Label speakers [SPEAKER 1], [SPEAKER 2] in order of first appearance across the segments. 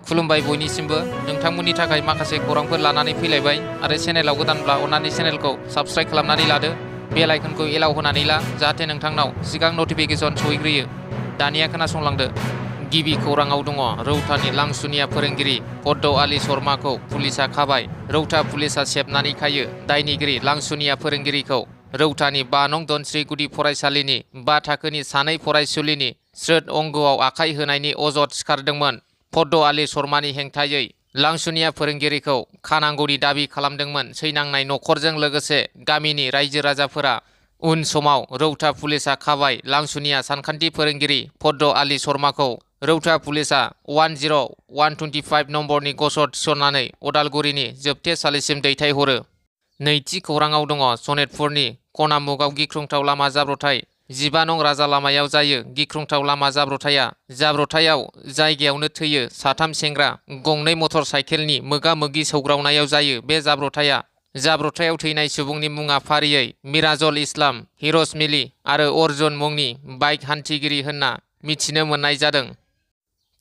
[SPEAKER 1] खुलुमबाय बयनिसिमबो नोंथांमोननि थाखाय माखासे खौरांफोर लानानै फैलायबाय आरो चेनेलाव गोदानब्ला अन्नानै चेनेलखौ साबस्क्राइब खालामनानै लादो बेल आइकनखौ एलाव होनानै ला जाहाथे नोंथांनाव सिगां नटिफिकेसन सहैग्रोयो। दानिया खोनासंलांदो। गिबि खौराङाव दङ रौतानि लांसुनिया फोरोंगिरि पद्म आली शर्माखौ पुलिसा खाबाय। रौता पुलिसा सेबनानै खायो दायनिगिरि लांसुनिया फोरोंगिरिखौ। रौतानि 5 नं धनस्री गुदि फरायसालिनि 5 थाखोनि सानै फरायसुलिनि स्रोद अंगआव आखाइ होनायनि अजद सिखारदोंमोन। पद्म आली शर्मानि हेंथायै लांसुनिया फोरोंगिरिखौ खानांगौनि दाबि खालामदोंमोन सैनांनाय नखरजों लोगोसे गामिनि रायजो राजाफोरा। उन समाव रौता पुलिसा खाबाय लांसुनिया सानखान्थि फोरोंगिरि पद्म आली शर्माखौ। रौता पुलिसा 10125 नम्बरनि गसर थिसननानै अदालगुरिनि जोबथेसालिसिम दैथायहरो। नैथि खौराङाव दङ सनितपुरनि कनामुगाव गिख्रंथाव लामा जाब्रथाय। 15 नं राजा लामायाव जायो गिख्रंथाव लामा जाब्रथाया। जाब्रथायाव जायगायावनो थैयो 3 सेंग्रा। गंनै मटर साइकेलनि मोगा-मोगि सौग्रावनायाव जायो बे जाब्रथाया। जाब्रथायाव थैनाय सुबुंनि मुङा फारियै मिराजुल इस्लाम, हिरज मिली आरो अर्जुन मुंनि बाइक हान्थिगिरि होनना मिथिनो मोननाय जादों।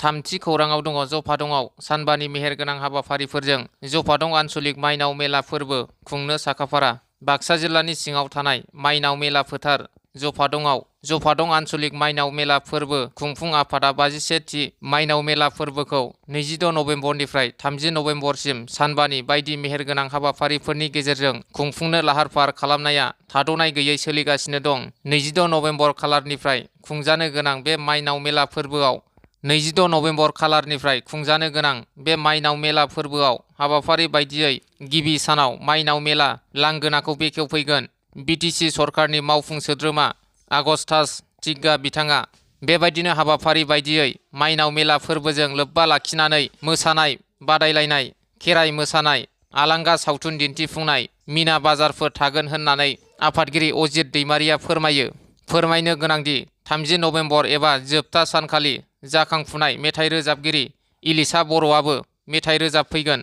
[SPEAKER 1] थामथि खौराङाव दङ जफादंआव सानबानि मेहेरगोनां हाबाफारिफोरजों जफादं आन्सलिक माइनाव मेला फोरबो खुंनो साखाफारा। बाक्सा जिल्लानि सिङाव थानाय माइनाव मेला फोथार जफादंआव जफादं आन्सलिक माइनाव मेला फोरबो खुंफुं आफादा 51थि माइनाव मेला फोरबोखौ 26 नभेम्बरनिफ्राय 30 नभेम्बरसिम सानबानि बायदि मेहेरगोनां हाबाफारिफोरनि गेजेरजों खुंफुंनो लाहार फाहार खालामनाया थाद'नाय गैयै सोलिगासिनो दं। 26 नभेम्बर खालारनिफ्राय खुंजानो गोनां बे माइनाव मेला फोरबोआव 26 नभेम्बर खालारनिफ्राय खुंजानो गोनां बे माइनाव मेला फोरबोआव हाबाफारि बायदियै गिबि सानाव माइनाव मेला लांगोनाखौ बेखेवफैगोन। बिटिसि सरकारनि मावफुं सोद्रोमा आगस्तास टिग्गा बिथाङा बेबायदिनो हाबाफारि बायदियै माइनाव मेला फोरबोजों लोब्बा लाखिनानै मोसानाय बादायलायनाय, खेराइ मोसानाय, आलांगा सावथुन दिन्थिफुंनाय, मिना बाजारफोर थागोन होननानै आफादगिरि अजित दैमारिया फोरमायो। फोरमायनो गोनांदि 30 नभेम्बर एबा जोबथा सानखालि जाखांफुनाय मेथाइ रोजाबगिरि इलिसा बर'आबो मेथाइ रोजाबफैगोन।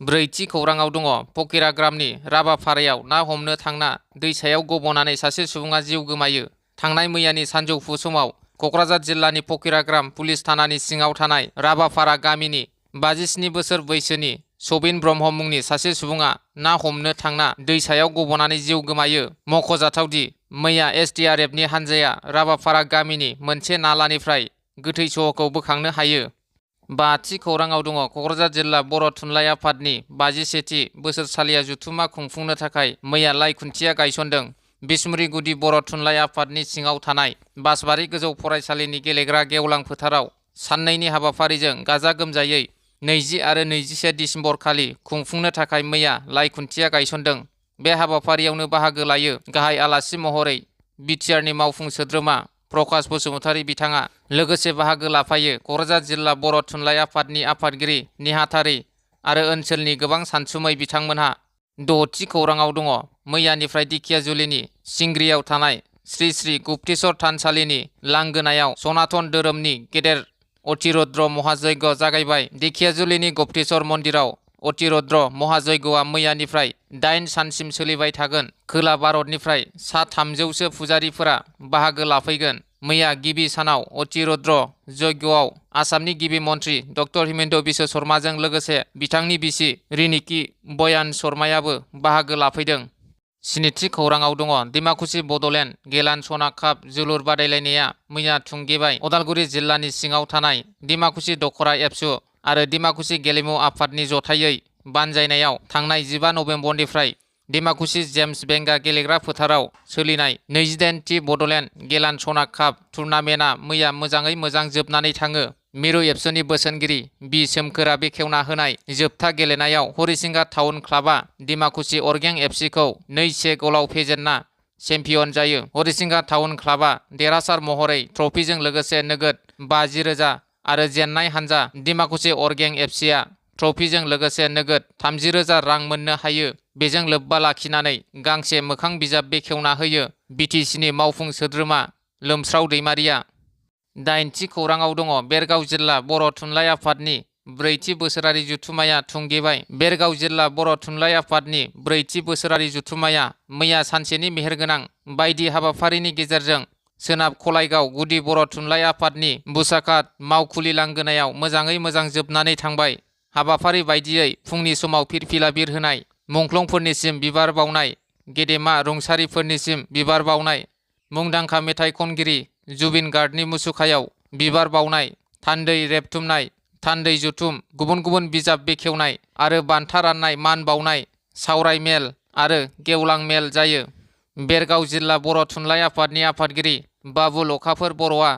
[SPEAKER 1] ब्रैथि खौराङाव दङ फकिराग्रामनि राबाफारायाव ना हमनो थांना दैसायाव गबनानै सासे सुबुङा जिउ गोमायो। थांनाय मैयानि सानजौफु समाव कक्राझार जिल्लानि फकिराग्राम पुलिस थानानि सिङाव थानाय राबाफारा गामिनि 57 बोसोर बैसोनि सबिन ब्रह्म मुंनि सासे सुबुङा ना हमनो थांना दैसायाव गबनानै जिउ गोमायो। मख'जाथावदि मैया SDRFनि हान्जाया राबाफारा गामिनि मोनसे नालानिफ्राय गोथै सहखौ बोखांनो हायो। बाथि खौराङाव दङ कक्राझार जिल्ला बर' थुनलाइ आफादनि 51थि बोसोरसालिया जथुम्मा खुंफुंनो थाखाय मैया लाइ खुन्थिया गायसनदों। बिसमुरि गुदि बर' थुनलाइ आफादनि सिङाव थानाय बासबारि गोजौ फरायसालिनि गेलेग्रा गेवलां फोथाराव साननैनि हाबाफारिजों गाजा गोमजायै 20 आरो 21 दिसेम्बर खालि खुंफुंनो थाखाय मैया लाइ खुन्थिया गायसनदों। बे हाबाफारियावनो बाहागो लायो गाहाय आलासि महरै बिटिआरनि मावफुं सोद्रोमा प्रकाश बसुमतारी बिथाङा। लोगोसे बाहागो लाफायो कक्राझार जिल्ला बर' थुनलाइ आफादनि आफादगिरि नेहाथारि आरो ओनसोलनि गोबां सानसुमै बिथांमोनहा। द'थि खौराङाव दङ मैयानिफ्राय दिखियाजुलिनि सिंग्रियाव थानाय श्री श्री गुप्तेश्वर थानसालिनि लांगोनायाव सनातन धोरोमनि गेदेर अतिरुद्र महायज्ञ जागायबाय। दिखियाजुलिनि गुप्तेश्वर मन्दिराव अतिरुद्र महायज्ञआ मैयानिफ्राय 8 सानसिम सोलिबाय थागोन। खोला भारतनिफ्राय सा 300सो फुजारिफोरा बाहागो लाफैगोन। मैया गिबि सानाव अतिरुद्र यज्ञआव आसामनि गिबि मन्त्रि डक्टर हिमन्त बिश्व शर्माजों लोगोसे बिथांनि बिसि रिनिकी बयान शर्मायाबो बाहागो लाफैदों। स्निथि खौराङाव दङ डिमाकुसि बड'लेण्ड गेलान सना काप जोलुर बादायलायनाया मैया थुंगेबाय। अदालगुरि जिल्लानि सिङाव थानाय डिमाकुसि दखरा एबसु आरो डिमाकुसि गेलेमु आफादनि जथायै बानजायनायाव थांनाय 15 नभेम्बरनिफ्राय डिमाकुसि जेम्स बेंगा गेलेग्रा फोथाराव सोलिनाय 28थि बड'लेण्ड गेलान सना काप टुर्नामेन्टआ मैया मोजाङै मोजां जोबनानै थाङो। मिरु एबसुनि बोसोनगिरि बि सोमखोरा बेखेवना होनाय जोबथा गेलेनायाव हरिसिंगा टाउन क्लाबा डिमाकुसि अरगें एफसिखौ 2-1 गलाव फेजेनना चेम्पियन जायो। हरिसिंगा टाउन क्लाबा देरहासार महरै ट्रफिजों लोगोसे नोगोद 50,000 आरो जेननाय हानजा डिमाकुसि अरगें एफसिआ ट्रफिजों लोगोसे नोगोद 30,000 रां मोननो हायो। बेजों लोब्बा लाखिनानै गांसे मोखां बिजाब बेखेवना होयो बिटिसिनि मावफुं सोद्रोमा लोमस्राव दैमारिया। 8थि खौराङाव दङ बेरगाव जिल्ला बर' थुनलाइ आफादनि 4थि बोसोरारि जथुम्माया थुंगेबाय। बेरगाव जिल्ला बर' थुनलाइ आफादनि 4थि बोसोरारि जथुम्माया मैया सानसेनि मेहेरगोनां बायदि हाबाफारिनि गेजेरजों सोनाब खलायगाव गुदि बर' थुनलाइ आफादनि बुसाखात मावखुलि लांगोनायाव मोजाङै मोजां जोबनानै थांबाय। हाबाफारि बायदियै फुंनि समाव फिरफिला बिरहोनाय, मुंख्लंफोरनिसिम बिबार बावनाय, गेदेमा रुंसारिफोरनिसिम बिबार बावनाय, मुंदांखा मेथाइ खनगिरि जुबिन गार्गनि मुसुखायाव बिबार बावनाय, थान्दै रेबथुमनाय, थान्दै जुथुम, गुबुन गुबुन बिजाब बेखेवनाय आरो बान्था राननाय मान बावनाय, सावराय मेल आरो गेवलां मेल जायो। बेरगाव जिल्ला बर' थुनलाइ आफादनि आफादगिरि बाबुल अखाफोर बर'आ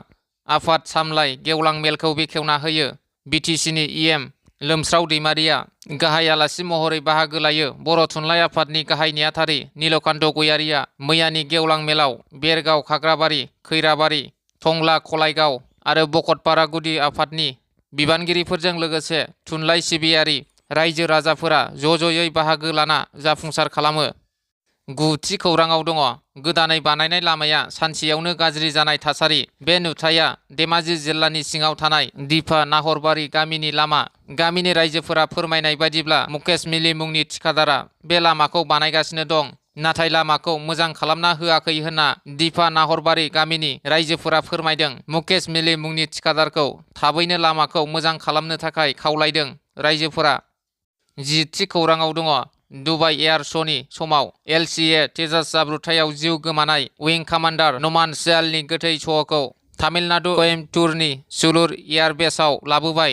[SPEAKER 1] आफाद सामलाय गेवलां मेलखौ बेखेवना होयो। बिटिसिनि इएम लोमस्राव दैमारिया गाहाय आलासि महरै बाहागो लायो। बर' थुनलाइ आफादनि गाहाय नेहाथारि नीलकान्त गयारिया मैयानि गेवलां मेलाव बेरगाव, खाग्राबारि, खैराबारि, टंला, खलायगाव आरो बकतपारा गुदि आफादनि बिबानगिरिफोरजों लोगोसे थुनलाइ सिबियारि रायजो राजाफोरा ज'ज'यै बाहागो लाना जाफुंसार खालामो। गुथि खौराङाव दङ। गोदानै बानायनाय लामाया सानसेयावनो गाज्रि जानाय थासारि। बे नुथाया धेमाजि जिल्लानि सिङाव थानाय दिफा नाहरबारि गामिनि लामा। गामिनि रायजोफोरा फोरमायनाय बायदिब्ला मुकेश मिलि मुंनि थिखादारा बे लामाखौ बानायगासिनो दं, नाथाय लामाखौ मोजां खालामना होआखै होनना दिफा नाहरबारि गामिनि रायजोफोरा फोरमायदों। मुकेश मिलि मुंनि थिखादारखौ थाबैनो लामाखौ मोजां खालामनो थाखाय खावलायदों रायजोफोरा। थि खौराङाव दङ। दुबाइ एयार श'नि समाव LCA तेजास जाब्रबथायाव जिउ गोमानाय उइं कामान्डार नमान सियालनि गोथै सह'खौ तामिलनाडु कयेम्बटुरनि सुलुर एयारबेसआव लाबोबाय।